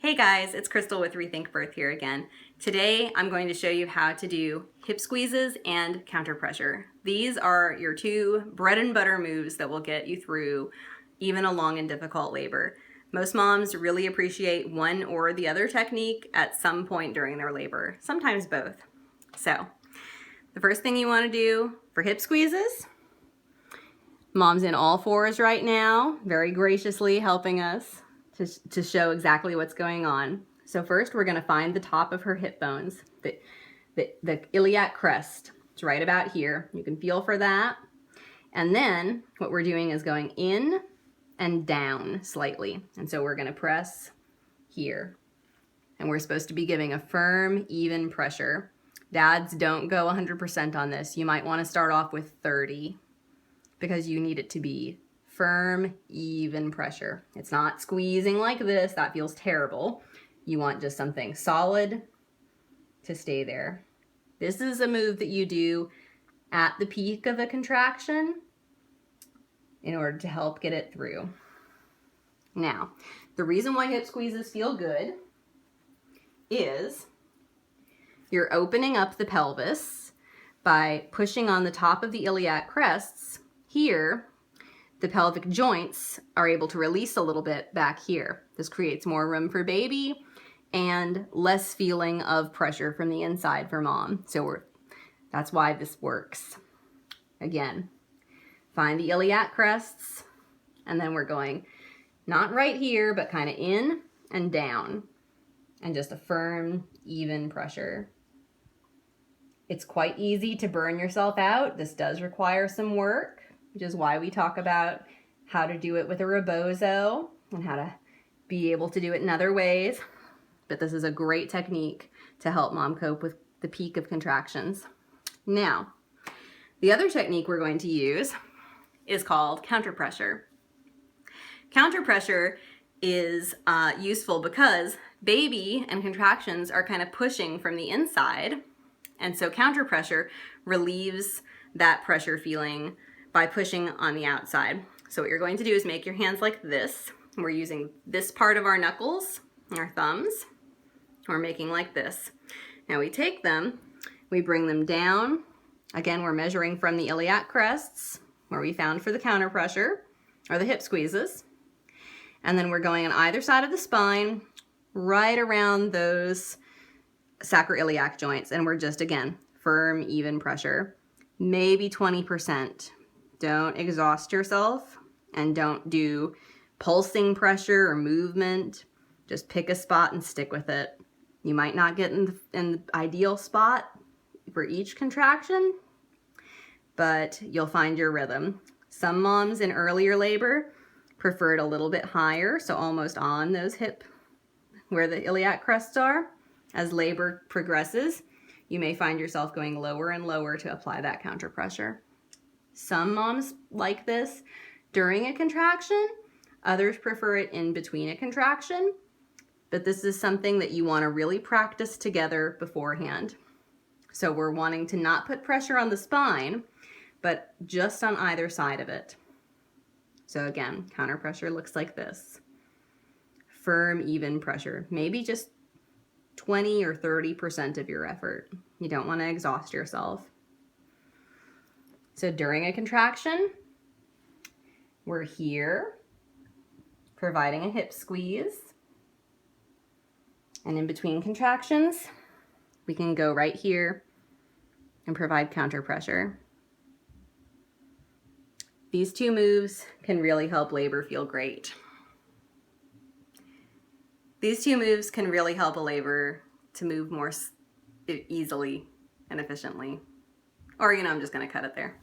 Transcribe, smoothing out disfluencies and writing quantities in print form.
Hey guys, it's Crystal with Rethink Birth here again. Today I'm going to show you how to do hip squeezes and counter pressure. These are your two bread and butter moves that will get you through even a long and difficult labor. Most moms really appreciate one or the other technique at some point during their labor, sometimes both. So the first thing you want to do for hip squeezes, mom's in all fours right now, very graciously helping us to show exactly what's going on. So first we're going to find the top of her hip bones, the iliac crest. It's right about here. You can feel for that. And then what we're doing is going in and down slightly. And so we're going to press here. And we're supposed to be giving a firm, even pressure. Dads, don't go 100% on this. You might want to start off with 30 because you need it to be firm, even pressure. It's not squeezing like this. That feels terrible. You want just something solid to stay there. This is a move that you do at the peak of a contraction in order to help get it through. Now, the reason why hip squeezes feel good is you're opening up the pelvis by pushing on the top of the iliac crests. Here, the pelvic joints are able to release a little bit back here. This creates more room for baby and less feeling of pressure from the inside for mom. So that's why this works. Again, find the iliac crests, and then we're going not right here, but kind of in and down, and just a firm, even pressure. It's quite easy to burn yourself out. This does require some work, which is why we talk about how to do it with a rebozo and how to be able to do it in other ways. But this is a great technique to help mom cope with the peak of contractions. Now, the other technique we're going to use is called counterpressure. Counterpressure is useful because baby and contractions are kind of pushing from the inside, and so counterpressure relieves that pressure feeling by pushing on the outside. So what you're going to do is make your hands like this. We're using this part of our knuckles, our thumbs. We're making like this. Now we take them, we bring them down. Again, we're measuring from the iliac crests, where we found for the counter pressure, or the hip squeezes. And then we're going on either side of the spine, right around those sacroiliac joints. And we're just, again, firm, even pressure. Maybe 20%. Don't exhaust yourself, and don't do pulsing pressure or movement. Just pick a spot and stick with it. You might not get in the ideal spot for each contraction, but you'll find your rhythm. Some moms in earlier labor prefer it a little bit higher, so almost on those hip, where the iliac crests are. As labor progresses, you may find yourself going lower and lower to apply that counter pressure. Some moms like this during a contraction. Others prefer it in between a contraction. But this is something that you want to really practice together beforehand. So we're wanting to not put pressure on the spine, but just on either side of it. So again, counter pressure looks like this. Firm, even pressure. Maybe just 20 or 30% of your effort. You don't want to exhaust yourself. So during a contraction, we're here, providing a hip squeeze. And in between contractions, we can go right here and provide counter pressure. These two moves can really help labor feel great. These two moves can really help a labor to move more easily and efficiently. Or, I'm just going to cut it there.